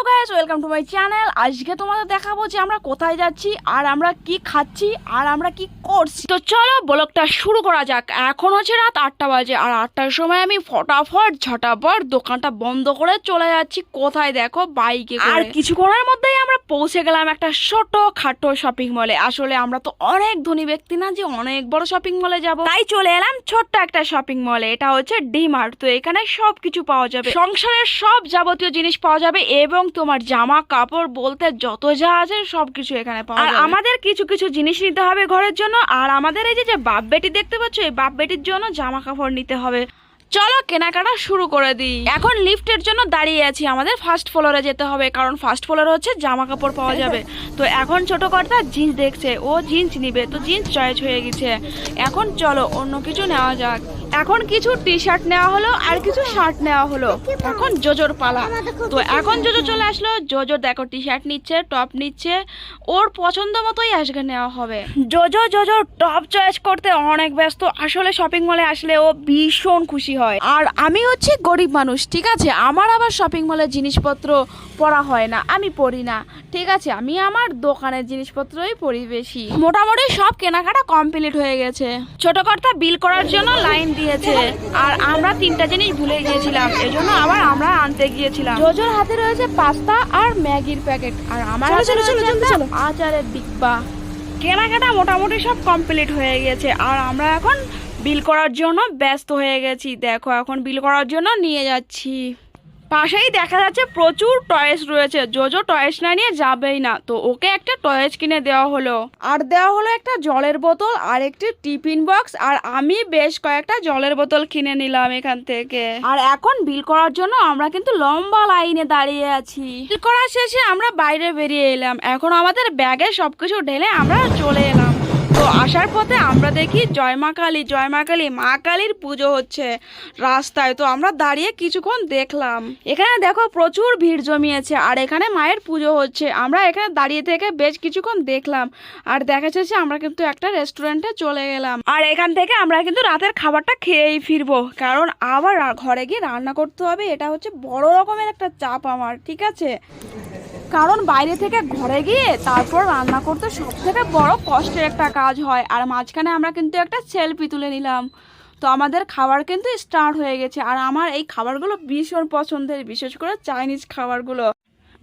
Guys, welcome to my channel. আজকে তোমাদের দেখাবো যে আমরা কোথায় যাচ্ছি আর আমরা কি খাচ্ছি আর আমরা কি করছি। তো চলো ব্লগটা শুরু করা যাক। এখন হচ্ছে রাত 8টা বাজে আর 8টার সময় আমি ফটাফট ঝটাপট দোকানটা বন্ধ করে চলে যাচ্ছি কোথায় দেখো, বাইকে। আর কিছুক্ষণের মধ্যেই আমরা পৌঁছে গেলাম একটা ছোট খাটো শপিং মলে। আসলে আমরা তো অনেক ধনী ব্যক্তি না যে অনেক বড় শপিং মলে যাব, তাই চলে এলাম ছোট্ট একটা শপিং মলে। এটা হচ্ছে ডি-মার্ট। তো এখানে সবকিছু পাওয়া যাবে, সংসারের সব যাবতীয় জিনিস পাওয়া যাবে এবং তোমার জামা কাপড় বলতে যত যা আছে সবকিছু এখানে পাওয়া যাবে। আর আমাদের কিছু কিছু জিনিস নিতে হবে ঘরের জন্য। আর আমাদের এই যে বাপ বেটি দেখতে পাচ্ছ, এই বাপ বেটির জন্য জামা কাপড় নিতে হবে। চলো কেনাকাটা শুরু করে দিই। এখন লিফটের জন্য দাঁড়িয়ে আছি, আমাদের ফার্স্ট ফ্লোরে যেতে হবে কারণ ফার্স্ট ফ্লোরে হচ্ছে জামা কাপড় পাওয়া যাবে। তো এখন ছোট কর্তা জিন্স দেখছে, ও জিন্স নিবে, তো জিন্স চয়েস হয়ে গেছে। এখন চলো অন্য কিছু নেওয়া যাক। এখন কিছু টি শার্ট নেওয়া হলো আর কিছু শার্ট নেওয়া হলো। এখন জোজোর পালা। তো এখন জোজো চলে আসলো। জোজো দেখো টি শার্ট নিচ্ছে, টপ নিচ্ছে, ওর পছন্দ মতোই আজকে নেওয়া হবে। জোজো টপ চয়েস করতে অনেক ব্যস্ত। আসলে শপিং মলে আসলে ও ভীষণ খুশি হয়। আর আমি হচ্ছে গরিব মানুষ, ঠিক আছে, আমার আবার শপিং মলের জিনিসপত্র পরা হয় না, আমি পরি না, ঠিক আছে, আমি আমার দোকানের জিনিসপত্রই পরি বেশি। মোটামুটি সব কেনাকাটা কমপ্লিট হয়ে গেছে। ছোট কর্তা বিল করার জন্য লাইন দিয়েছে আর আমরা 3টা জিনিস ভুলে গিয়েছিলাম, এজন্য আবার আমরা আনতে গিয়েছিলাম। জোজোর হাতে রয়েছে পাস্তা আর ম্যাগির প্যাকেট আর আমার আচারের ডিব্বা। কেনাকাটা মোটামুটি সব কমপ্লিট হয়ে গেছে আর আমরা এখন বিল করার জন্য ব্যস্ত হয়ে গেছি। দেখো এখন বিল করার জন্য নিয়ে যাচ্ছি। পাশেই দেখা যাচ্ছে প্রচুর টয়েস রয়েছে। জোজো টয়েস না নিয়ে যাবেই না, তো ওকে একটা টয়েস কিনে দেওয়া হলো। আর দেওয়া হলো একটা জলের বোতল আর একটি টিফিন বক্স। আর আমি বেশ কয়েকটা জলের বোতল কিনে নিলাম এখান থেকে। আর এখন বিল করার জন্য আমরা কিন্তু লম্বা লাইনে দাঁড়িয়ে আছি। বিল করার শেষে আমরা বাইরে বেরিয়ে এলাম। এখন আমাদের ব্যাগে সবকিছু ঢেলে আমরা চলে এলাম। তো আসার পথে আমরা দেখি জয় মা কালী মা কালীর পুজো হচ্ছে রাস্তায়। তো আমরা দাঁড়িয়ে কিছুক্ষণ দেখলাম। এখানে দেখো প্রচুর ভিড় জমিয়েছে আর এখানে মায়ের পুজো হচ্ছে। আমরা এখানে দাঁড়িয়ে থেকে বেশ কিছুক্ষণ দেখলাম আর দেখা যাচ্ছে আমরা কিন্তু একটা রেস্টুরেন্টে চলে গেলাম। আর এখান থেকে আমরা কিন্তু রাতের খাবারটা খেয়েই ফিরবো কারণ আবার ঘরে গিয়ে রান্না করতে হবে। এটা হচ্ছে বড় রকমের একটা চাপ আমার, ঠিক আছে, কারণ বাইরে থেকে ঘরে গিয়ে তারপর রান্না করতে সব থেকে বড় কষ্টের একটা কাজ হয়। আর মাঝখানে আমরা কিন্তু একটা সেলফি তুলে নিলাম। তো আমাদের খাবার কিন্তু স্টার্ট হয়ে গেছে আর আমার এই খাবারগুলো ভীষণ পছন্দের, বিশেষ করে চাইনিজ খাবারগুলো।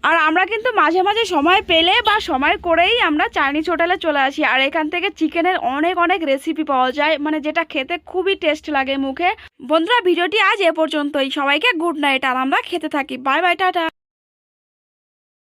আর আমরা কিন্তু মাঝে মাঝে সময় পেলে বা সময় করেই আমরা চাইনিজ হোটেলে চলে আসি। আর এখান থেকে চিকেনের অনেক রেসিপি পাওয়া যায়, মানে যেটা খেতে খুবই টেস্ট লাগে মুখে। বন্ধুরা ভিডিওটি আজ এ পর্যন্তই। সবাইকে গুড নাইট আর আমরা খেতে থাকি। Bye bye, tata.